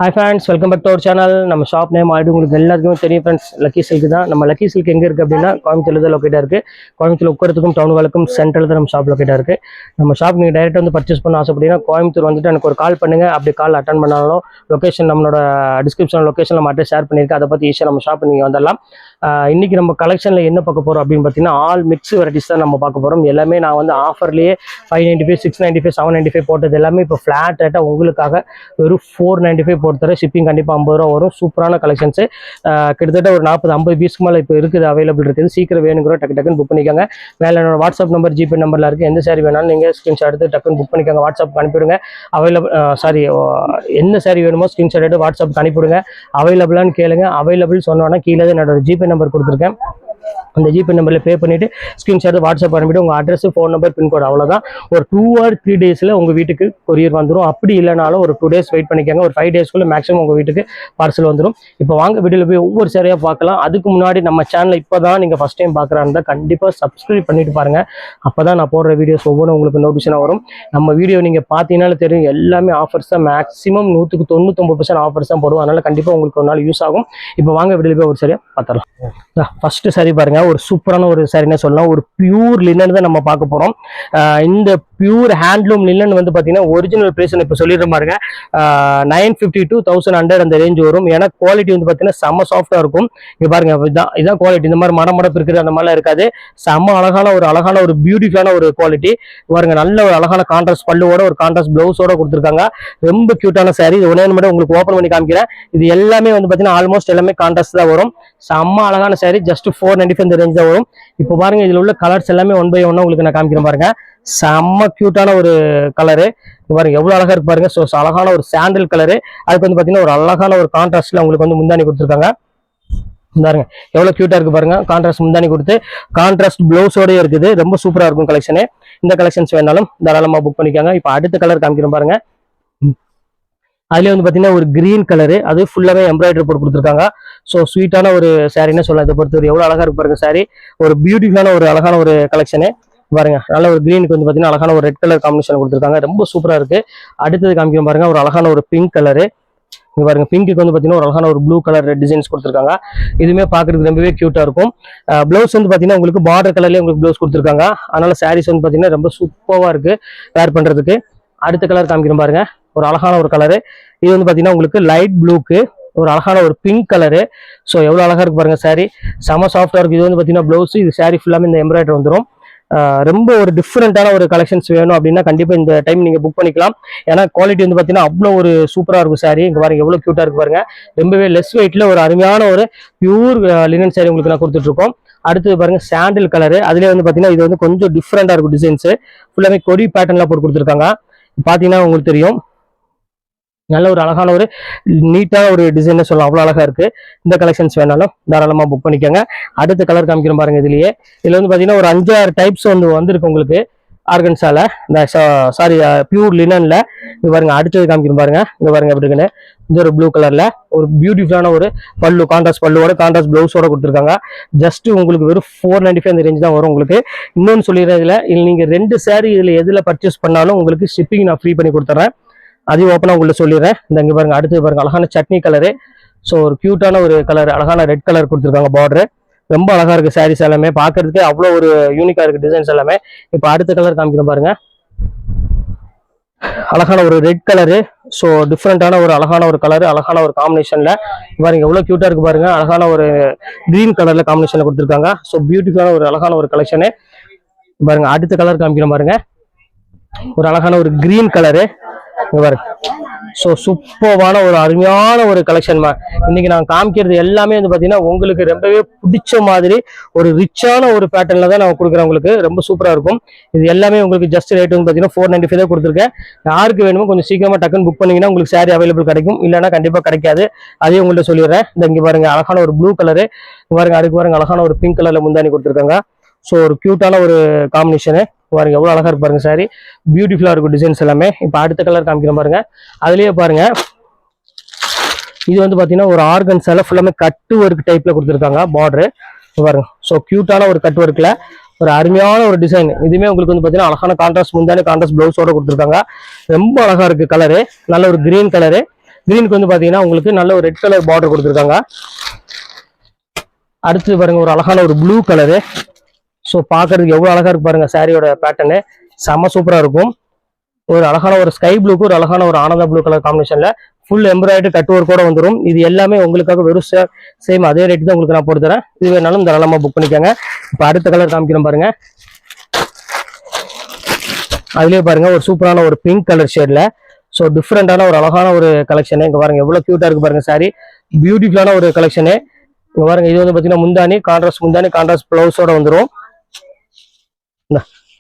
Hi friends, welcome back to our channel. நம்ம shop name already உங்களுக்கு எல்லாருக்குமே தெரியும் ஃப்ரெண்ட்ஸ், லக்கி சில்க் தான். நம்ம லக்கி சில்க் எங்கே இருக்குது அப்படின்னா கோயம்புத்தூர் தான் லொக்கேட்டாக இருக்குது. கோயம்புத்தூர் உட்கரத்துக்கும் டவுனுகளுக்கும் சென்ட்ரல் தான் நம்ம ஷாப் லொக்கேட்டாக இருக்குது. நம்ம ஷாப் நீங்கள் டைரெக்டாக வந்து பர்ச்சேஸ் பண்ண ஆசைப்பட்டீங்கன்னா கோயம்புத்தூர் வந்துட்டு எனக்கு ஒரு கால் பண்ணுங்கள். அப்படி கால் அட்டன் பண்ணாலும் லொக்கேஷன் நம்மளோட டிஸ்கிரிப்ஷன் லொக்கேஷன் நம்ம அட்ரஸ் ஷேர் பண்ணியிருக்கேன். அதை பற்றி ஈஸியாக நம்ம ஷாப் நீங்கள் வந்துடலாம். இன்றைக்கி நம்ம கலெக்ஷனில் என்ன பார்க்க போகிறோம் அப்படின்னு பார்த்தீங்கன்னா ஆல் மிக்ஸ் வெரைட்டிஸ் தான் நம்ம பார்க்க போகிறோம். எல்லாமே நான் வந்து ஆஃபர்லேயே 595, 695, 795 போட்டது எல்லாமே இப்போ ஃப்ளாட் ரேட்டாக உங்களுக்காக வெறும் 495 போட்டு தரேன். ஷிப்பிங் கண்டிப்பாக 50 ரூபா வரும். சூப்பரான கலெக்ஷன்ஸு கிட்டத்தட்ட ஒரு 40-50 பீஸ்க்கு மேலே இப்போ இருக்குது, அவைலபிள் இருக்குது. சீக்கிரம் வேணுங்கிற டக்குன்னு புக் பண்ணிக்கோங்க. மேலே என்னோட வாட்ஸ்அப் நம்பர், ஜிபே நம்பரில் இருக்குது. எந்த சாரி வேணாலும் நீங்கள் ஸ்க்ரீன்ஷாட் எடுத்து டக்குன்னு புக் பண்ணிக்கோங்க. வாட்ஸ்அப் அனுப்பிவிடுங்க. எந்த சாரி வேணுமோ ஸ்க்ரீன்ஷாட் எடுத்து வாட்ஸ்அப் அனுப்பிவிடுங்க. அவைலபிளான்னு கேளுங்க. அவைலபிள் சொன்னோன்னா கீழே என்னோட ஜிபே நம்பர் கொடுத்துருக்கேன். அந்த ஜிபே நம்பரில் பே பண்ணிவிட்டு ஸ்க்ரீன்ஷாட் வாட்ஸ்அப் அனுப்பிட்டு உங்கள் அட்ரஸ், ஃபோன் நம்பர், பின்கோடு அவ்வளோதான். ஒரு 2 or 3 டேஸில் உங்கள் வீட்டுக்கு கொரியர் வந்துடும். அப்படி இல்லைனாலும் ஒரு 2 days வெயிட் பண்ணிக்கோங்க. ஒரு 5 daysக்குள்ளே மேக்ஸிமம் உங்கள் வீட்டுக்கு பார்சல் வந்துடும். இப்போ வாங்க வீடியோவில் போய் ஒவ்வொரு சரியாக பார்க்கலாம். அதுக்கு முன்னாடி நம்ம சேனலை இப்போ தான் நீங்கள் ஃபஸ்ட் டைம் பார்க்குறாருந்தா கண்டிப்பாக சப்ஸ்கிரைப் பண்ணிட்டு பாருங்கள். அப்போ தான் நான் போடுற வீடியோஸ் ஒவ்வொன்றும் உங்களுக்கு நோட்டிஃபிகேஷனாக வரும். நம்ம வீடியோ நீங்கள் பார்த்தீங்கன்னாலும் தெரியும், எல்லாமே ஆஃபர்ஸ் தான். மேக்ஸிமம் 199% ஆஃபர்ஸ் தான் போடுவோம். அதனால் கண்டிப்பாக உங்களுக்கு ஒரு நாள் யூஸ் ஆகும். இப்போ வாங்க வீடியோவில் போய் ஒரு சரியாக பார்த்துடலாம். ஃபஸ்ட்டு சரி பாருங்கள், ஒரு சூப்பரான ஒரு சாரின்னு சொல்லலாம். ஒரு பியூர் லினன் தான் நம்ம பார்க்க போறோம். இந்த பியூர் ஹேண்ட்லூம் லினன் வந்து பாத்தீங்கன்னா ஒரிஜினல் பிரைஸ் இப்போ சொல்லிடுற பாருங்க, 950 to 1100 அந்த ரேஞ்ச் வரும். ஏன்னா குவாலிட்டி வந்து பாத்தீங்கன்னா செம்ம சாஃப்டா இருக்கும். இங்க பாருங்க, இதான் குவாலிட்டி. இந்த மாதிரி மடமடப்பு இருக்கிறது அந்த மாதிரிலாம் இருக்காது. செம்ம அழகான ஒரு பியூட்டிஃபுல்லான ஒரு குவாலிட்டி பாருங்க. நல்ல ஒரு அழகான கான்ட்ராஸ்ட் பல்லுவோட ஒரு கான்ட்ராஸ்ட் பிளவுஸோட கொடுத்துருக்காங்க. ரொம்ப கியூட்டான சாரி. இது ஒரே மட்டும் உங்களுக்கு ஓப்பன் பண்ணி காமிக்கிறேன். இது எல்லாமே வந்து பாத்தீங்கன்னா ஆல்மோஸ்ட் எல்லாமே கான்ட்ராஸ்ட் தான் வரும். செம்ம அழகான சாரி. ஜஸ்ட் 495 இந்த ரேஞ்ச் தான் வரும். இப்போ பாருங்க, இதுல உள்ள கலர்ஸ் எல்லாமே 1 by 1 உங்களுக்கு நான் காமிக்கிறேன் பாருங்க. செம்ம கியூட்டான ஒரு கலரு பாருங்க, எவ்வளவு அழகா இருக்கு பாருங்க. ஸோ அழகான ஒரு சாண்டல் கலரு. அதுக்கு வந்து பாத்தீங்கன்னா ஒரு அழகான ஒரு கான்ட்ராஸ்ட்ல உங்களுக்கு வந்து முந்தானி கொடுத்துருக்காங்க பாருங்க. எவ்வளவு கியூட்டா இருக்கு பாருங்க. கான்ட்ராஸ்ட் முந்தானி கொடுத்து கான்ட்ராஸ்ட் பிளவுஸோடய இருக்குது. ரொம்ப சூப்பரா இருக்கும் கலெக்ஷனு. இந்த கலெக்ஷன்ஸ் வேணாலும் தாராளமா புக் பண்ணிக்காங்க. இப்போ அடுத்த கலர் காமிக்கிறேன் பாருங்க. அதுலேயே வந்து பார்த்தீங்கன்னா ஒரு கிரீன் கலரு, அது ஃபுல்லாகவே எம்ப்ராய்டரி போட்டு கொடுத்துருக்காங்க. ஸோ ஸ்வீட்டான ஒரு சாரின்னு சொல்லலாம். இதை பொறுத்தவரை எவ்வளோ அழகாக இருக்கு பாருங்க சாரி. ஒரு பியூட்டிஃபுல்லான ஒரு அழகான ஒரு கலெக்ஷனு பாருங்க. நல்ல ஒரு கிரீனுக்கு வந்து பார்த்தீங்கன்னா அழகான ஒரு ரெட் கலர் காம்பினேஷன் கொடுத்துருக்காங்க. ரொம்ப சூப்பராக இருக்கு. அடுத்தது காமிக்க பாருங்க, ஒரு அழகான ஒரு பிங்க் கலரு. இங்க பாருங்க, பிங்க்கு வந்து பார்த்தீங்கன்னா ஒரு அழகான ஒரு ப்ளூ கலர் டிசைன்ஸ் கொடுத்துருக்காங்க. இதுவுமே பார்க்கறதுக்கு ரொம்பவே கியூட்டா இருக்கும். பிளவுஸ் வந்து பார்த்தீங்கன்னா உங்களுக்கு பார்டர் கலர்லேயே உங்களுக்கு பிளவுஸ் கொடுத்துருக்காங்க. அதனால சாரீஸ் வந்து பார்த்தீங்கன்னா ரொம்ப சூப்பராக இருக்கு வேர் பண்றதுக்கு. அடுத்த கலர் காமிக்கிறோம் பாருங்க, ஒரு அழகான ஒரு கலரு. இது வந்து பாத்தீங்கன்னா உங்களுக்கு லைட் ப்ளூக்கு ஒரு அழகான ஒரு பிங்க் கலரு. ஸோ எவ்வளவு அழகா இருக்கு பாருங்க சாரி. செம சாஃப்டா இருக்கு. இது வந்து பாத்தீங்கன்னா பிளவுஸ், இது சாரி ஃபுல்லாமே இந்த எம்ப்ராய்டரி வந்துடும். ரொம்ப ஒரு டிஃப்ரெண்டான ஒரு கலெக்ஷன்ஸ் வேணும் அப்படின்னா கண்டிப்பா இந்த டைம் நீங்க புக் பண்ணிக்கலாம். ஏன்னா குவாலிட்டி வந்து பாத்தீங்கன்னா அவ்வளோ ஒரு சூப்பரா இருக்கும் சாரி. இங்க பாருங்க எவ்வளவு கியூட்டா இருக்கு பாருங்க. ரொம்பவே லெஸ் வெயிட்ல ஒரு அருமையான ஒரு பியூர் லினன் சாரி உங்களுக்கு நான் கொடுத்துட்டு இருக்கோம். அடுத்தது பாருங்க சாண்டில் கலரு. அதுலேயே வந்து பாத்தீங்கன்னா இது வந்து கொஞ்சம் டிஃப்ரெண்டா இருக்கும். டிசைன்ஸ் ஃபுல்லாமே கொடி பேட்டர்ன்ல போட்டு கொடுத்துருக்காங்க. பாத்தீங்கன்னா உங்களுக்கு தெரியும், நல்ல ஒரு அழகான ஒரு நீட்டான ஒரு டிசைன் சொல்லலாம். அவ்வளோ அழகா இருக்கு. இந்த கலெக்ஷன்ஸ் வேணாலும் தாராளமா புக் பண்ணிக்கோங்க. அடுத்த கலர் காமிக்கிறோம் பாருங்க. இதுலயே இதுல வந்து பாத்தீங்கன்னா ஒரு 5-6 டைப்ஸ் வந்திருக்கு உங்களுக்கு ஆர்கன்ஸால. இந்த சாரி பியூர் லினன்ல இது பாருங்க. அடுத்தது காமிக்கிறோம் பாருங்க. இங்க பாருங்க எப்படி இருக்குன்னு. இந்த ஒரு ப்ளூ கலர்ல ஒரு பியூட்டிஃபுல்லான ஒரு பல்லு, கான்ட்ராஸ்ட் பல்லுவோட கான்ட்ராஸ்ட் பிளவுஸோட கொடுத்துருக்காங்க. ஜஸ்ட் உங்களுக்கு வெறும் 495 அந்த ரேஞ்ச் தான் வரும் உங்களுக்கு. இன்னொன்னு சொல்லிடுறேன், இதுல நீங்க 2 சாரி இதுல எதுல பர்ச்சேஸ் பண்ணாலும் உங்களுக்கு ஷிப்பிங் நான் ஃப்ரீ பண்ணி கொடுத்துறேன். அதையும் ஓப்பனா உங்களை சொல்லிடுறேன். இந்த இங்க பாருங்க, அடுத்து பாருங்க அழகான சட்னி கலரு. ஸோ ஒரு கியூட்டான ஒரு கலர், அழகான ரெட் கலர் கொடுத்துருக்காங்க. பார்டர் ரொம்ப அழகா இருக்கு. சாரீஸ் எல்லாமே பார்க்கறதுக்கு அவ்வளோ ஒரு யூனிக்கா இருக்கு டிசைன்ஸ் எல்லாமே. இப்போ அடுத்த கலர் காமிக்கிறேன் பாருங்க, அழகான ஒரு ரெட் கலரு. ஸோ டிஃப்ரெண்டான ஒரு அழகான ஒரு கலரு, அழகான ஒரு காம்பினேஷன்ல பாருங்க எவ்வளவு கியூட்டா இருக்கு பாருங்க. அழகான ஒரு கிரீன் கலர்ல காம்பினேஷன்ல கொடுத்துருக்காங்க. ஸோ பியூட்டிஃபுல்லான ஒரு அழகான ஒரு கலெக்ஷனு பாருங்க. அடுத்த கலர் காமிக்கிறேன் பாருங்க, ஒரு அழகான ஒரு கிரீன் கலரு. ஸோ சூப்பரான ஒரு அருமையான ஒரு கலெக்ஷன். இன்னைக்கு நான் காமிக்கிறது எல்லாமே வந்து பாத்தீங்கன்னா உங்களுக்கு ரொம்பவே பிடிச்ச மாதிரி ஒரு ரிச்சான ஒரு பேட்டர்ன்ல தான் நான் கொடுக்குறேன். உங்களுக்கு ரொம்ப சூப்பரா இருக்கும். இது எல்லாமே உங்களுக்கு ஜஸ்ட் ரேட் வந்து பாத்தீங்கன்னா 495 தான் கொடுத்துருக்கேன். யாருக்கு வேணுமோ கொஞ்சம் சீக்கிரமா டக்குன்னு புக் பண்ணீங்கன்னா உங்களுக்கு சாரி அவைலபிள் கிடைக்கும். இல்லைன்னா கண்டிப்பா கிடைக்காது. அதையும் உங்கள்ட்ட சொல்லிடுறேன். இந்த இங்க பாருங்க அழகான ஒரு ப்ளூ கலரு பாருங்க. அதுக்கு பாருங்க அழகான ஒரு பிங்க் கலர்ல முந்தானி கொடுத்துருக்காங்க. ஸோ ஒரு கியூட்டான ஒரு காம்பினேஷனு பாருங்க. எவ்வளவு அழகா இருக்கு பாருங்க சாரி. பியூட்டிஃபுல்லா இருக்கும் டிசைன்ஸ் எல்லாமே. இப்போ அடுத்த கலர் காமிக்கிறேன் பாருங்க. அதுலயே பாருங்க, இது வந்து பாத்தீங்கன்னா ஒரு ஆர்கன்ஸால ஃபுல்லாமே கட் ஒர்க் டைப்ல கொடுத்துருக்காங்க பார்டரு பாருங்க. ஸோ கியூட்டான ஒரு கட் ஒர்க்ல ஒரு அருமையான ஒரு டிசைன். இதுவுமே உங்களுக்கு வந்து பாத்தீங்கன்னா அழகான கான்ட்ராஸ்ட் முந்தானி, கான்ட்ராஸ்ட் பிளவுஸோட கொடுத்துருக்காங்க. ரொம்ப அழகா இருக்கு கலரு. நல்ல ஒரு கிரீன் கலரு. கிரீனுக்கு வந்து பாத்தீங்கன்னா உங்களுக்கு நல்ல ஒரு ரெட் கலர் பார்டர் கொடுத்துருக்காங்க. அடுத்து பாருங்க ஒரு அழகான ஒரு ப்ளூ கலரு. ஸோ பார்க்கறதுக்கு எவ்வளோ அழகா இருக்கு பாருங்க சாரியோட பேட்டர்னு, செம்ம சூப்பரா இருக்கும். ஒரு அழகான ஒரு ஸ்கை ப்ளூக்கு ஒரு அழகான ஒரு ஆனந்த ப்ளூ கலர் காம்பினேஷன்ல ஃபுல் எம்ப்ராய்டரி கட் ஒர்க் கூட வந்துடும். இது எல்லாமே உங்களுக்காக வெறும் சேம் அதே ரேட்டு தான் உங்களுக்கு நான் போட்டு தரேன். இது வேணாலும் தாராளமா புக் பண்ணிக்கோங்க. இப்போ அடுத்த கலர் காமிக்கிறோம் பாருங்க. அதுலயே பாருங்க ஒரு சூப்பரான ஒரு பிங்க் கலர் ஷேட்ல ஸோ டிஃப்ரெண்டான ஒரு அழகான ஒரு கலெக்ஷனு. இங்க பாருங்க எவ்வளவு கியூட்டா இருக்கு பாருங்க சாரி, பியூட்டிஃபுல்லான ஒரு கலெக்ஷனு. இங்க பாருங்க இது வந்து பாத்தீங்கன்னா முந்தானி கான்ட்ராஸ்ட் பிளவுஸோட வந்துடும்.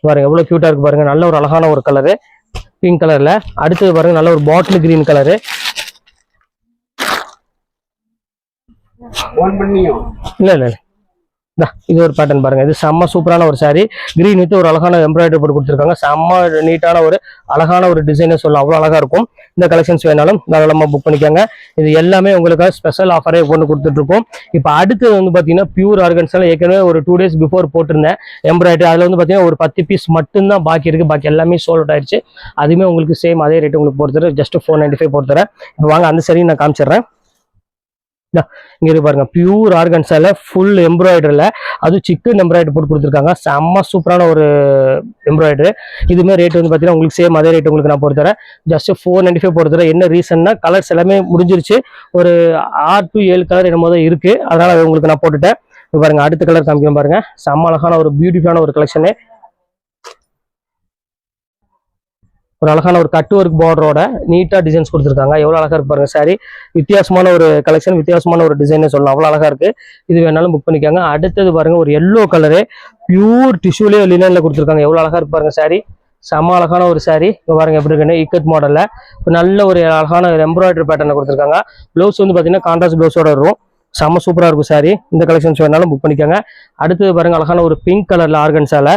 பாருங்க எவ்வளவு கியூட்டா இருக்கு பாருங்க, நல்ல ஒரு அழகான ஒரு கலரு பிங்க் கலர்ல. அடுத்தது பாருங்க நல்ல ஒரு பாட்டில் கிரீன் கலரு. இல்ல இது ஒரு பேட்டர்ன் பாருங்க, இது செம்ம சூப்பரான ஒரு சாரி. கிரீன் வித் ஒரு அழகான எம்ப்ராய்டரி போட்டு கொடுத்துருக்காங்க. செம்ம நீட்டான ஒரு அழகான ஒரு டிசைனே சொல்லலாம், அவ்வளவு அழகா இருக்கும். இந்த கலெக்ஷன்ஸ் வேணாலும் தாராளமா புக் பண்ணிக்கோங்க. இது எல்லாமே உங்களுக்கு ஸ்பெஷல் ஆஃபரே கொண்டு கொடுத்துட்டு இருக்கோம். இப்போ அடுத்து வந்து பாத்தீங்கன்னா பியூர் ஆர்கன்ஸ்ல ஏற்கனவே ஒரு 2 days பிஃபோர் போட்டிருந்தேன் எம்ப்ராய்டரி. அதுல வந்து பாத்தீங்கன்னா ஒரு 10 பீஸ் மட்டும்தான் பாக்கி இருக்கு, பாக்கி எல்லாமே சோல்ட் அவுட் ஆயிடுச்சு. அதுவுமே உங்களுக்கு சேம் அதே ரேட் உங்களுக்கு போட்டு தரேன், ஜஸ்ட் 495 போட்டு தரேன். இப்போ வாங்க அந்த சரி நான் காமிச்சிடுறேன். இங்க பாருங்க பியூர் ஆர்கன்ஸால ஃபுல் எம்ப்ராய்டரில அது சிக்கன் எம்ப்ராய்டரி போட்டு கொடுத்துருக்காங்க. செம்ம சூப்பரான ஒரு எம்ப்ராய்டரி. இதுமே ரேட் வந்து பாத்தீங்கன்னா உங்களுக்கு சேம் அதே ரேட் உங்களுக்கு நான் போட்டு தரேன், ஜஸ்ட் 495 போட்டு தரேன். என்ன ரீசன்னா கலர்ஸ் எல்லாமே முடிஞ்சிருச்சு, ஒரு 6 to 7 கலர் என்னமோ தான் இருக்கு, அதனால உங்களுக்கு நான் போட்டுட்டேன். பாருங்க அடுத்த கலர் காமிக்கிறேன் பாருங்க, செம்ம அழகான ஒரு பியூட்டிஃபுல்லான ஒரு கலெக்ஷனு. ஒரு அழகான ஒரு கட் ஒர்க் பார்டரோட நீட்டா டிசைன்ஸ் கொடுத்துருக்காங்க. எவ்வளவு அழகா இருக்கு பாருங்க சாரி, வித்தியாசமான ஒரு கலெக்ஷன், வித்தியாசமான ஒரு டிசைன் சொல்லலாம், அவ்வளவு அழகா இருக்கு. இது வேணாலும் புக் பண்ணிக்கோங்க. அடுத்தது பாருங்க ஒரு எல்லோ கலரு பியூர் டிஷ்யூலே லினன்ல கொடுத்துருக்காங்க. எவ்வளவு அழகா இருக்கு பாருங்க சாரி, செம அழகான ஒரு சாரி. இப்போ பாருங்க எப்படி இருக்குன்னு இக்கட் மாடல்ல நல்ல ஒரு அழகான எம்ப்ராய்டரி பேட்டர்ல கொடுத்துருக்காங்க. பிளவுஸ் வந்து பாத்தீங்கன்னா கான்ட்ராஸ்ட் பிளவுஸோட வரும், செம சூப்பரா இருக்கும் சாரி. இந்த கலெக்ஷன்ஸ் வேணாலும் புக் பண்ணிக்கோங்க. அடுத்தது பாருங்க அழகான ஒரு பிங்க் கலர்ல ஆர்கன்ஸால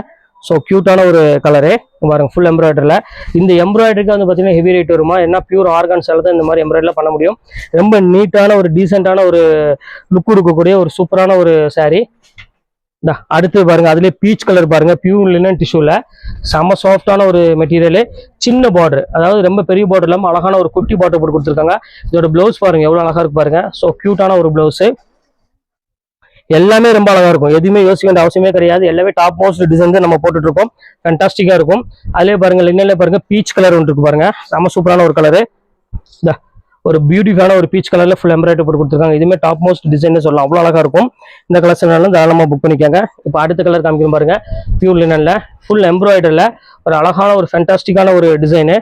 ஸோ கியூட்டான ஒரு கலரு பாருங்க ஃபுல் எம்ப்ராய்டரியில். இந்த எம்ப்ராய்டரிக்கு வந்து பார்த்தீங்கன்னா ஹெவி ரேட் வருமா, என்ன பியூர் ஆர்கன்ஸால தான் இந்த மாதிரி எம்ப்ராய்டரிலாம் பண்ண முடியும். ரொம்ப நீட்டான ஒரு டீசெண்டான ஒரு லுக் இருக்கக்கூடிய ஒரு சூப்பரான ஒரு சாரீ. அடுத்து பாருங்க அதுலேயே பீச் கலர் பாருங்க, பியூர் லினன் டிஷ்யூல செம்ம சாஃப்டான ஒரு மெட்டீரியலு. சின்ன பார்டர், அதாவது ரொம்ப பெரிய பார்டர் இல்லாமல் அழகான ஒரு குட்டி பார்டர் போட்டு கொடுத்துருக்காங்க. இதோட பிளவுஸ் பாருங்க எவ்வளோ அழகா இருக்கு பாருங்க, ஸோ கியூட்டான ஒரு பிளவுஸ். எல்லாமே ரொம்ப அழகா இருக்கும், எதுவுமே யோசிக்க வேண்டிய அவசியமே கிடையாது. எல்லாமே டாப் மோஸ்ட் டிசைன் தான் நம்ம போட்டுட்டு இருக்கோம், ஃபேண்டாஸ்டிக்கா இருக்கும். அதுலேயே பாருங்க லினன்ல பாருங்க பீச் கலர் ஒன்று இருக்கு பாருங்க, செம்ம சூப்பரான ஒரு கலரு. ஒரு பியூட்டிஃபுல்லான ஒரு பீச் கலர்ல ஃபுல் எம்ப்ராய்டரி போட்டு கொடுத்துருக்காங்க. இதுவுமே டாப் மோஸ்ட் டிசைன் சொல்லலாம், அவ்வளோ அழகா இருக்கும். இந்த கலெக்ஷன் தாராளமாக புக் பண்ணிக்கோங்க. இப்போ அடுத்த கலர் காமிக்கணும் பாருங்க, பியூர் லினன்ல ஃபுல் எம்ப்ராய்டரியில் ஒரு அழகான ஒரு ஃபேண்டாஸ்டிக்கான ஒரு டிசைனு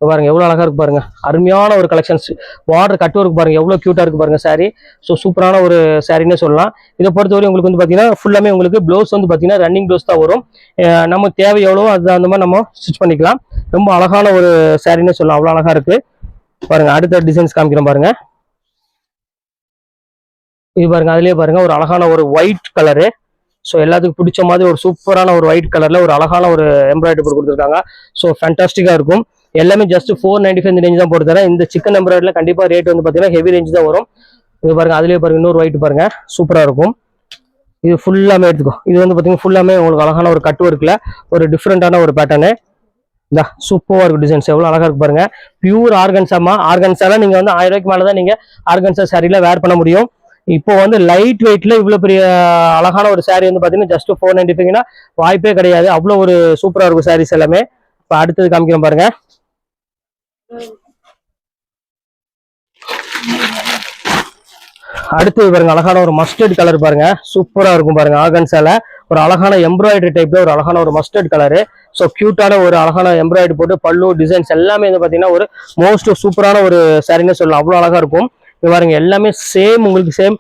பாருங்க, எவ்வளவு அழகா இருக்கு பாருங்க, அருமையான ஒரு கலெக்ஷன்ஸ். பார்டர் கட் ஒர்க் பாருங்க எவ்வளவு கியூட்டா இருக்கு பாருங்க சாரி. ஸோ சூப்பரான ஒரு சாரின்னு சொல்லலாம். இதை பொறுத்தவரை உங்களுக்கு வந்து பாத்தீங்கன்னா ஃபுல்லாமே உங்களுக்கு ப்ளவுஸ் வந்து பாத்தீங்கன்னா ரன்னிங் ப்ளவுஸ் தான் வரும். நம்ம தேவை எவ்வளவோ அது அந்த மாதிரி நம்ம ஸ்டிச் பண்ணிக்கலாம். ரொம்ப அழகான ஒரு சாரின்னு சொல்லலாம், அவ்வளவு அழகா இருக்கு பாருங்க. அடுத்த டிசைன்ஸ் காமிக்கிறோம் பாருங்க. இது பாருங்க அதுலயே பாருங்க ஒரு அழகான ஒரு ஒயிட் கலரு. ஸோ எல்லாத்துக்கும் பிடிச்ச மாதிரி ஒரு சூப்பரான ஒரு ஒயிட் கலர்ல ஒரு அழகான ஒரு எம்ப்ராய்டரி போட்டு கொடுத்துருக்காங்க. ஸோ ஃபேண்டாஸ்டிக்கா இருக்கும். எல்லாமே ஜஸ்ட் 495 ரேஞ்ச் தான் போட்டு தரேன். இந்த சிக்கன் எம்ப்ராய்டரில கண்டிப்பா ரேட் வந்து பாத்தீங்கன்னா ஹெவி ரேஞ்ச் தான் வரும். இது பாருங்க அதுலயே பாருங்க இன்னொரு ஒயிட் பாருங்க சூப்பரா இருக்கும். இது ஃபுல்லாமே எடுத்துக்கோ, இது வந்து பாத்தீங்கன்னா ஃபுல்லாமே உங்களுக்கு அழகான ஒரு கட் ஒர்க்ல ஒரு டிஃப்ரெண்டான ஒரு பேட்டர்னு. சூப்பரா இருக்கு டிசைன்ஸ், எவ்வளவு அழகா இருக்கு பாருங்க. பியூர் ஆர்கன்ஸால நீங்க வந்து 1000 ரூபாய்க்கு மேலதான் நீங்க ஆர்கன்ஸா சாரில வேர் பண்ண முடியும். இப்போ வந்து லைட் வெயிட்ல இவ்வளவு பெரிய அழகான ஒரு சாரி வந்து பாத்தீங்கன்னா ஜஸ்ட் 495னா வாய்ப்பே கிடையாது. அவ்வளவு ஒரு சூப்பரா இருக்கும் சாரீஸ் எல்லாமே. இப்ப அடுத்தது காமிக்கிறோம் பாருங்க. அடுத்தது பாருங்க அழகான ஒரு மஸ்டர்ட் கலர் பாருங்க, சூப்பரா இருக்கும் பாருங்க. ஆர்கன்ஸால ஒரு அழகான எம்ப்ராய்டரி டைப்ல ஒரு அழகான ஒரு மஸ்டர்ட் கலரு. ஸோ கியூட்டான ஒரு அழகான எம்ப்ராய்டரி போட்டு பல்லு டிசைன்ஸ் எல்லாமே வந்து பாத்தீங்கன்னா ஒரு மோஸ்ட் சூப்பரான ஒரு சாரின்னு சொல்லலாம், அவ்வளவு அழகா இருக்கும். இது பாருங்க எல்லாமே சேம், உங்களுக்கு சேம்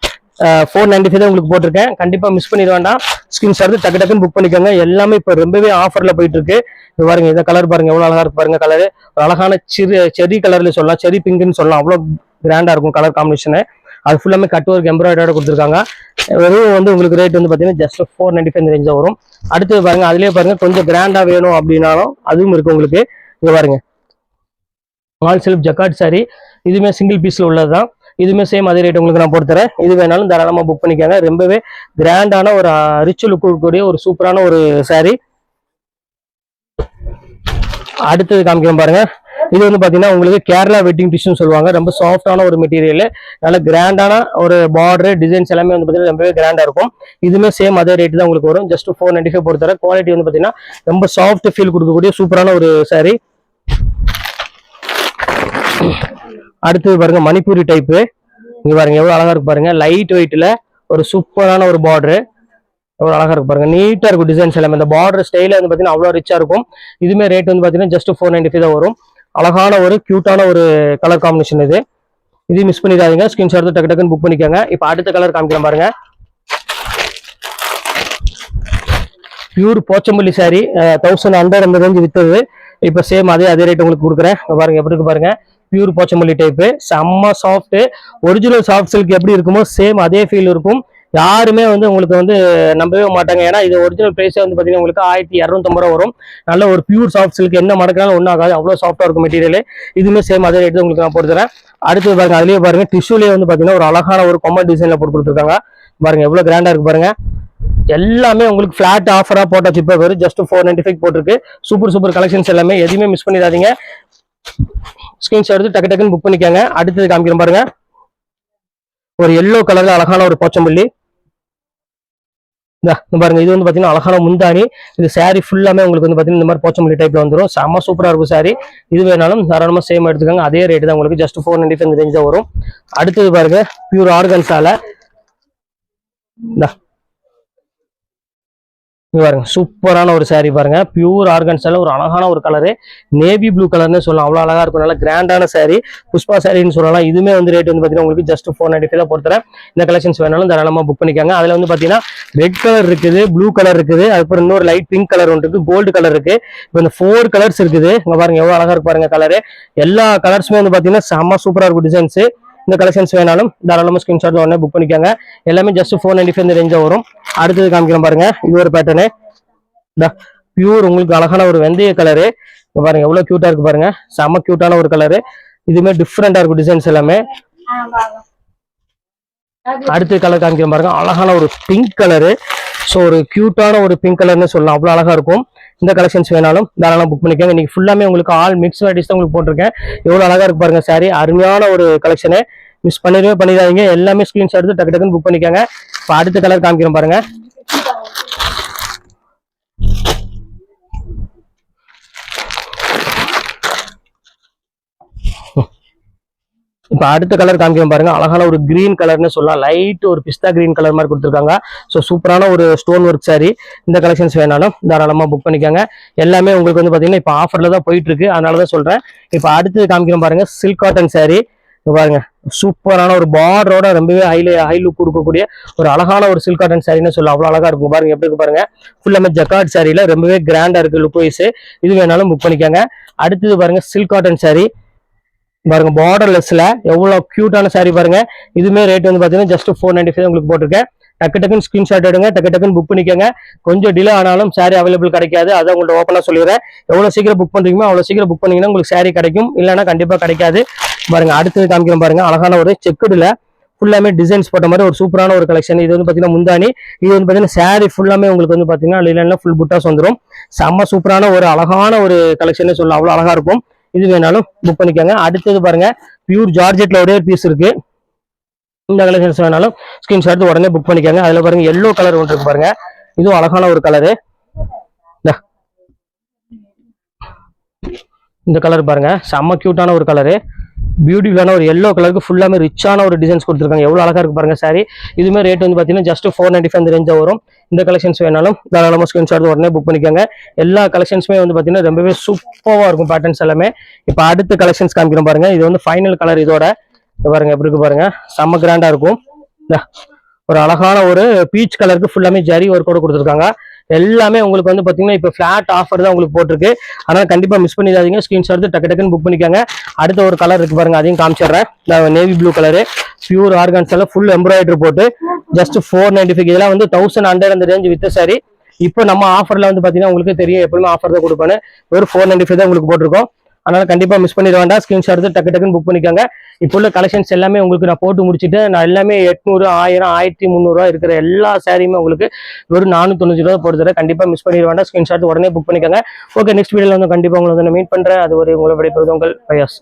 495 தான் உங்களுக்கு போட்டிருக்கேன். கண்டிப்பா மிஸ் பண்ணிட வேண்டாம், ஸ்கிரீன்ஷாட் எடுத்து டக்கு டக்குன்னு புக் பண்ணிக்கோங்க. எல்லாமே இப்போ ரொம்பவே ஆஃபர்ல போயிட்டு இருக்கு. இது பாருங்க இந்த கலர் பாருங்க எவ்வளவு அழகா இருக்கு பாருங்க. கலரு ஒரு அழகான செரி கலர்ல சொல்லலாம், செரி பிங்க்னு சொல்லலாம், அவ்வளவு கிராண்டா இருக்கும் கலர் காம்பினேஷனு. அது ஃபுல்லாமே கட் ஒர்க் எம்ப்ராய்டரோட கொடுத்துருக்காங்க. வெறும் வந்து உங்களுக்கு ரேட் வந்து பாத்தீங்கன்னா ஜஸ்ட் 495 ரேஞ்ச் தான் வரும். அடுத்தது பாருங்க அதுலயே பாருங்க கொஞ்சம் கிராண்டா வேணும் அப்படின்னாலும் அதுவும் இருக்கு உங்களுக்கு. இங்க பாருங்க ஆல் செல்ஃப் ஜக்கார்ட் சாரி, இதுவுமே சிங்கிள் பீஸ்ல உள்ளதுதான். இதுவுமே சேம் அதே ரேட் உங்களுக்கு நான் போட்டு தரேன். இது வேணாலும் தாராளமா புக் பண்ணிக்காங்க. ரொம்பவே கிராண்டான ஒரு ரிச் லுக் கூடிய ஒரு சூப்பரான ஒரு சாரி. அடுத்தது காமிக்கிறோம் பாருங்க, இது வந்து பாத்தீங்கன்னா உங்களுக்கு கேரளா வெட்டிங் டிஷ்யூன்னு சொல்லுவாங்க. ரொம்ப சாஃப்டான ஒரு மெட்டீரியல், நல்ல கிராண்டான ஒரு பார்டர் டிசைன்ஸ் எல்லாமே வந்து பாத்தீங்கன்னா ரொம்பவே கிராண்டா இருக்கும். இதுமே சேம் அதே ரேட் தான் உங்களுக்கு வரும். ஜஸ்ட் 495 பொறுத்தவரை. குவாலிட்டி வந்து பாத்தீங்கன்னா ரொம்ப சாஃப்ட் ஃபீல் கொடுக்கக்கூடிய சூப்பரான ஒரு saree. அடுத்து பாருங்க மணிப்பூரி டைப்பு. இங்க பாருங்க எவ்வளவு அழகா இருக்கு பாருங்க. லைட் வெயிட்ல ஒரு சூப்பரான ஒரு பார்டர், எவ்வளவு அழகா இருக்கு பாருங்க. நீட்டா இருக்கும் டிசைன்ஸ் எல்லாமே. இந்த பார்டர் ஸ்டைல வந்து பாத்தீங்கன்னா அவ்வளவு ரிச்சா இருக்கும். இதுமே ரேட் வந்து பாத்தீங்கன்னா ஜஸ்ட் 495 தான் வரும். அழகான ஒரு கியூட்டான ஒரு கலர் காம்பினேஷன் இது. இது மிஸ் பண்ணிடாதீங்க. ஸ்கிரீன்ஷாட் எடுத்து டக்கு டக்குன்னு புக் பண்ணிக்கோங்க. இப்போ அடுத்த கலர் காமிக்கலாம் பாருங்க. பியூர் போச்சம்பள்ளி சாரி 1100 அந்த ரேஞ்சு வித்தது. இப்போ சேம் அதே ரேட் உங்களுக்கு கொடுக்குறேன். பாருங்க எப்படி இருக்கு பாருங்க. பியூர் போச்சம்பள்ளி டைப்பு, செம்ம சாஃப்ட். ஒரிஜினல் சாஃப்ட் சில்க் எப்படி இருக்குமோ சேம் அதே ஃபீல் இருக்கும். யாருமே வந்து உங்களுக்கு வந்து நம்பவே மாட்டாங்க. ஏன்னா இது ஒரிஜினல் பிரைஸே வந்து பாத்தீங்கன்னா உங்களுக்கு 1250 ரூபா வரும். நல்ல ஒரு பியூர் சாஃப்ட் சில்க், என்ன மடக்கினாலும் ஒன்றும் ஆகாது, அவ்வளோ சாஃப்டா இருக்கும் மெட்டீரியல். இதுவுமே சேம் அதே ரேட் உங்களுக்கு நான் போட்டுறேன். அடுத்து பாருங்க, அதுலயே பாருங்க டிஷ்யூலேயே வந்து பாத்தீங்கன்னா ஒரு அழகான ஒரு கொம்பன் டிசைன்ல போட்டு கொடுத்துருக்காங்க. பாருங்க எவ்வளவு கிராண்டா இருக்கு பாருங்க. எல்லாமே உங்களுக்கு பிளாட் ஆஃபரா போட்டாச்சு. இப்போ வெறும் ஜஸ்ட் 495 போட்டிருக்கு. சூப்பர் கலெக்ஷன்ஸ் எல்லாமே, எதுவுமே மிஸ் பண்ணிடாதீங்க. ஸ்கிரீன்ஷாட் எடுத்து டக்கு டக்குன்னு புக் பண்ணிக்கோங்க. அடுத்தது காமிக்கிறேன் பாருங்க. ஒரு எல்லோ கலர்ல அழகான ஒரு போச்சம்பள்ளி பாருங்க. இது வந்து பாத்தீங்கன்னா அழகான முந்தானி. இது சாரி ஃபுல்லாமே உங்களுக்கு வந்து பாத்தீங்கன்னா இந்த மாதிரி போச்சம்பள்ளி டைப்ல வந்துடும். செம்ம சூப்பரா இருக்கும் சாரி. இது வேணாலும் தாராளமா சேம் எடுத்துக்கோங்க. அதே ரேட் தான் உங்களுக்கு ஜஸ்ட் 495 ரேஞ்ச் தான் வரும். அடுத்தது பாருங்க பியூர் ஆர்கன்ஸால பாருங்க சூப்பரான ஒரு சாரி பாருங்க. பியூர் ஆர்கன்ஸால ஒரு அழகான ஒரு கலரு, நேவி ப்ளூ கலர்னு சொல்லலாம். அவ்வளவு அழகா இருக்கும். நல்ல கிராண்டான சாரி, புஷ்பா சாரின்னு சொல்லலாம். இதுமே வந்து ரேட் வந்து பாத்தீங்கன்னா உங்களுக்கு ஜஸ்ட் 495 தான் பொறுத்தரேன். இந்த கலெக்ஷன்ஸ் வேணாலும் தாராளமா புக் பண்ணிக்காங்க. அதுல வந்து பாத்தீங்கன்னா ரெட் கலர் இருக்குது, ப்ளூ கலர் இருக்குது, அதுக்கப்புறம் இன்னொரு லைட் பிங்க் கலர் ஒன்று இருக்கு, கோல்டு கலர் இருக்கு. இப்போ இந்த 4 கலர்ஸ் இருக்குது. இங்க பாருங்க எவ்வளவு அழகா இருக்கு பாருங்க கலரு. எல்லா கலர்ஸுமே வந்து பாத்தீங்கன்னா செம்ம சூப்பரா இருக்கும் டிசைன்ஸ். இந்த கலெக்ஷன்ஸ் வேணாலும் தாராளமா ஸ்கிரீன்ஷாட் உடனே புக் பண்ணிக்காங்க. எல்லாமே ஜஸ்ட் 495 ரேஞ்ச் வரும். அடுத்தது காமிக்கிறேன் பாருங்க. இது ஒரு பேட்டர்னு பியூர் உங்களுக்கு அழகான ஒரு வெந்தய கலரு. பாருங்க எவ்வளவு கியூட்டா இருக்கு பாருங்க. செம்ம கியூட்டான ஒரு கலரு. இதுமே டிஃப்ரெண்டா இருக்கும் டிசைன்ஸ் எல்லாமே. அடுத்த கலர் காமிக்கிறேன் பாருங்க. அழகான ஒரு பிங்க் கலரு. ஸோ ஒரு கியூட்டான ஒரு பிங்க் கலர்னு சொல்லலாம். அவ்வளவு அழகா இருக்கும். இந்த கலெக்ஷன்ஸ் வேணாலும் தாராளமா புக் பண்ணிக்கோங்க. இன்னைக்கு ஃபுல்லாமே உங்களுக்கு ஆல் மிக்ஸ் வெரைட்டிஸ் தான் உங்களுக்கு போட்டிருக்கேன். எவ்வளவு அழகா இருக்கு பாருங்க சாரி. அருமையான ஒரு கலெக்ஷனு, மிஸ் பண்ணிடாதீங்க. எல்லாமே ஸ்கிரீன்ஷாட் எடுத்து டக்கு டக்குன்னு புக் பண்ணிக்கோங்க. இப்போ அடுத்த கலர் காமிக்கிறேன் பாருங்க. இப்போ அடுத்த கலர் காமிக்கிறேன் பாருங்க. அழகான ஒரு கிரீன் கலர்னு சொல்லலாம். லைட் ஒரு பிஸ்தா கிரீன் கலர் மாதிரி கொடுத்துருக்காங்க. ஸோ சூப்பரான ஒரு ஸ்டோன் ஒர்க் சாரி. இந்த கலெக்ஷன்ஸ் வேணாலும் தாராளமா புக் பண்ணிக்கோங்க. எல்லாமே உங்களுக்கு வந்து பாத்தீங்கன்னா இப்போ ஆஃபர்ல தான் போயிட்டு இருக்கு, அதனாலதான் சொல்றேன். இப்போ அடுத்து காமிக்கிறேன் பாருங்க. சில்க் காட்டன் சாரி பாருங்க. சூப்பரான ஒரு பார்டரோட ரொம்பவே ஹை லுக் கொடுக்கக்கூடிய ஒரு அழகான ஒரு சில்க் காட்டன் சாரின்னு சொல்லலாம். அவ்வளவு அழகா இருக்கும் பாருங்க. எப்படி இருக்கு பாருங்க. ஃபுல்லாமே ஜக்கார்ட் சாரியில ரொம்பவே கிராண்டா இருக்கு லுக் வைஸ். இது வேணாலும் புக் பண்ணிக்கோங்க. அடுத்தது பாருங்க சில்க் காட்டன் சாரி பாருங்க. பார்டர்லெஸ்ல எவ்வளவு கியூட்டான சாரி பாருங்க. இதுமே ரேட் வந்து பாத்தீங்கன்னா ஜஸ்ட் 495 உங்களுக்கு போட்டிருக்கேன். டக்கு டக்குன்னு ஸ்கிரீன்ஷாட் எடுங்க, டக்கு டக்குன்னு புக் பண்ணிக்கோங்க. கொஞ்சம் டிலே ஆனாலும் சாரி அவைலபிள் கிடைக்காது, அதை உங்கள்ட்ட ஓப்பனா சொல்லிடுறேன். எவ்வளவு சீக்கிரம் புக் பண்றீங்களோ அவ்வளவு சீக்கிரம் புக் பண்ணீங்கன்னா உங்களுக்கு சாரி கிடைக்கும், இல்லைன்னா கண்டிப்பா கிடைக்காது. பாருங்க அடுத்தது காமிக்கிறேன் பாருங்க. அழகான ஒரு செக்குடுல ஃபுல்லாமே டிசைன்ஸ் போட்ட மாதிரி ஒரு சூப்பரான ஒரு கலெக்ஷன். இது வந்து பாத்தீங்கன்னா முந்தானி. இது வந்து பாத்தீங்கன்னா சாரி ஃபுல்லாமே உங்களுக்கு வந்து பாத்தீங்கன்னா லினன்ல ஃபுல் புட்டாஸ் வந்துடும். செம்ம சூப்பரான ஒரு அழகான ஒரு கலெக்ஷன் சொல்லலாம். அவ்வளவு அழகா இருக்கும். இது வேணாலும் புக் பண்ணிக்கோங்க. அடுத்தது பாருங்க பியூர் ஜார்ஜெட்ல ஒரே ஒரு பீஸ் இருக்கு. இந்த கலெக்ஷன்ஸ் வேணாலும் ஸ்கிரீன்ஷாட் உடனே புக் பண்ணிக்கோங்க. அதுல பாருங்க எல்லோ கலர் ஒன்று இருக்கு பாருங்க. இதுவும் அழகான ஒரு கலரு. இந்த கலர் பாருங்க செம்ம கியூட்டான ஒரு கலரு. பியூட்டிஃபுல்லான ஒரு எல்லோ கலருக்கு ஃபுல்லாமே ரிச்சான ஒரு டிசைன்ஸ் கொடுத்துருக்காங்க. எவ்வளவு அழகா இருக்கு பாருங்க சாரி. இதுமே ரேட் வந்து பாத்தீங்கன்னா ஜஸ்ட் 495 ரேஞ்ச் வரும். இந்த கலெக்ஷன்ஸ் வேணாலும் தாராளமா ஸ்கிரீன்ஷாட் உடனே புக் பண்ணிக்கோங்க. எல்லா கலெக்ஷன்ஸுமே வந்து பாத்தீங்கன்னா ரொம்பவே சூப்பரா இருக்கும் பேட்டர்ன்ஸ் எல்லாமே. இப்போ அடுத்த கலெக்ஷன்ஸ் காமிக்கிறோம் பாருங்க. இது வந்து ஃபைனல் கலர். இதோட பாருங்க எப்படி இருக்கு பாருங்க. செம்ம கிராண்டா இருக்கும். ஒரு அழகான ஒரு பீச் கலருக்கு ஃபுல்லாமே ஜரி ஒர்க்கோட கொடுத்துருக்காங்க. எல்லாமே உங்களுக்கு வந்து பாத்தீங்கன்னா இப்போ ஃபிளாட் ஆஃபர் தான் உங்களுக்கு போட்டிருக்கு, அதனால கண்டிப்பா மிஸ் பண்ணிடாதீங்க. ஸ்கிரீன்ஷாட் எடுத்து டக்கு டக்குன்னு புக் பண்ணிக்கோங்க. அடுத்த ஒரு கலர் இருக்கு பாருங்க, அதையும் காமிச்சிடுறேன். நேவி ப்ளூ கலரு, பியூர் ஆர்கான்ஸ்ல ஃபுல் எம்ப்ராய்டரி போட்டு ஜஸ்ட் 495. இதெல்லாம் வந்து 1100 அந்த ரேஞ்ச் வித்த சாரி. இப்போ நம்ம ஆஃபர்ல வந்து பாத்தீங்கன்னா உங்களுக்கு தெரியும் எப்பவுமே ஆஃபர் தான் கொடுப்பேன்னு. ஒரு 495 தான் உங்களுக்கு போட்டிருக்கோம். அதனால கண்டிப்பா மிஸ் பண்ணிட வேண்டாம். ஸ்கிரீன்ஷாட் எடுத்து டக்கு டக்குன்னு புக் பண்ணிக்கோங்க. இப்போ உள்ள கலெக்ஷன்ஸ் எல்லாமே உங்களுக்கு நான் போட்டு முடிச்சுட்டு, நான் எல்லாமே 800, 1000, 1300 இருக்கிற எல்லா சாரியுமே உங்களுக்கு ஒரு 490 போட்டு தரேன். கண்டிப்பா மிஸ் பண்ணிட வேண்டாம். ஸ்கிரீன்ஷாட் உடனே புக் பண்ணிக்கோங்க. ஓகே, நெக்ஸ்ட் வீடியோல வந்து கண்டிப்பா உங்களை வந்து மீட் பண்றேன். அது ஒரு உங்களை விடைபெறுவது உங்கள் பயாஸ்.